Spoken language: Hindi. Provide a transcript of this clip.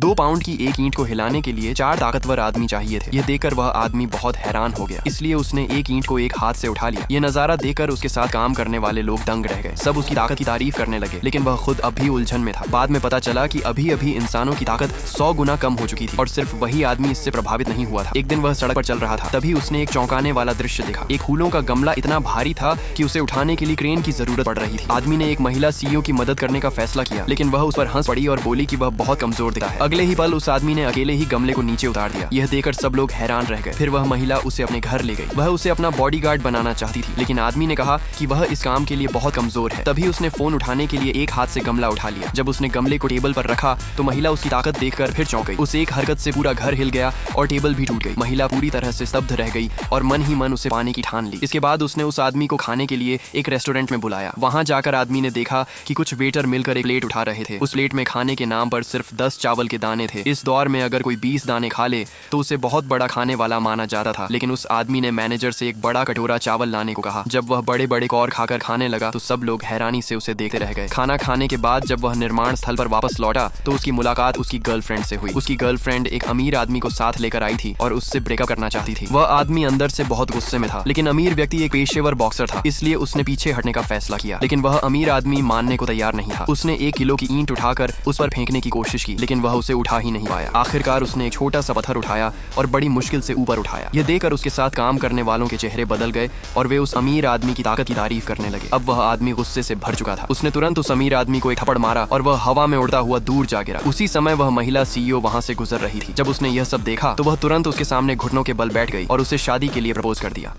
2 पाउंड की एक ईंट को हिलाने के लिए 4 ताकतवर आदमी चाहिए थे। यह देखकर वह आदमी बहुत हैरान हो गया, इसलिए उसने एक ईंट को एक हाथ से उठा लिया। यह नजारा देखकर उसके साथ काम करने वाले लोग दंग रह गए। सब उसकी ताकत की तारीफ करने लगे, लेकिन वह खुद अब भी उलझन में था। बाद में पता चला कि अभी अभी इंसानों की ताकत 100 गुना कम हो चुकी थी और सिर्फ वही आदमी इससे प्रभावित नहीं हुआ था। एक दिन वह सड़क पर चल रहा था, तभी उसने एक चौंकाने वाला दृश्य देखा। एक फूलों का गमला इतना भारी था कि उसे उठाने के लिए क्रेन की जरूरत पड़ रही थी। आदमी ने एक महिला सीईओ की मदद करने का फैसला किया, लेकिन वह उस पर हंस पड़ी और बोली कि वह बहुत कमजोर दिखता है। अगले ही पल उस आदमी ने अकेले ही गमले को नीचे उतार दिया। यह देखकर सब लोग हैरान रह गए। फिर वह महिला उसे अपने घर ले गई। वह उसे अपना बॉडीगार्ड बनाना चाहती थी, लेकिन आदमी ने कहा कि वह इस काम के लिए बहुत कमजोर है। तभी उसने फोन उठाने के लिए एक हाथ से गमला उठा लिया। जब उसने गमले को टेबल पर रखा तो महिला उसकी ताकत देखकर फिर चौंक गई। उस एक हरकत से पूरा घर हिल गया और टेबल भी टूट गई। महिला पूरी तरह से स्तब्ध रह गई और मन ही मन उसे पाने की ठान ली। इसके बाद उसने उस आदमी को खाने के लिए एक रेस्टोरेंट में बुलाया। वहां जाकर आदमी ने देखा कि कुछ वेटर मिलकर एक प्लेट उठा रहे थे। उस प्लेट में खाने के नाम पर सिर्फ 10 चावल के दाने थे। इस दौर में अगर कोई 20 दाने खा ले तो उसे बहुत बड़ा खाने वाला माना जाता था, लेकिन उस आदमी ने मैनेजर से एक बड़ा कटोरा चावल लाने को कहा। जब वह बड़े बड़े कौर खाकर खाने लगा तो सब लोग हैरानी से उसे देखते रह गए। खाना खाने के बाद जब वह निर्माण स्थल पर वापस लौटा तो उसकी मुलाकात उसकी गर्लफ्रेंड से हुई। उसकी गर्लफ्रेंड एक अमीर आदमी को साथ लेकर आई थी और उससे ब्रेकअप करना चाहती थी। वह आदमी अंदर से बहुत गुस्से में था, लेकिन अमीर व्यक्ति एक पेशेवर बॉक्सर था, इसलिए उसने पीछे हटने का फैसला किया। लेकिन वह अमीर आदमी मानने को तैयार नहीं था। उसने 1 किलो की ईंट उठाकर उस पर फेंकने की कोशिश की, लेकिन वह उसे उठा ही नहीं पाया। आखिरकार उसने एक छोटा सा पत्थर उठाया और बड़ी मुश्किल से ऊपर उठाया। यह देखकर उसके साथ काम करने वालों के चेहरे बदल गए और वे उस अमीर आदमी की ताकत की तारीफ करने लगे। अब वह आदमी गुस्से से भर चुका था। उसने तुरंत उस अमीर आदमी को एक थप्पड़ मारा और वह हवा में उड़ता हुआ दूर जा गिरा। उसी समय वह महिला सीईओ वहां से गुजर रही थी। जब उसने यह सब देखा तो वह तुरंत उसके सामने घुटनों के बल बैठ गई और उसे शादी के लिए प्रपोज कर दिया।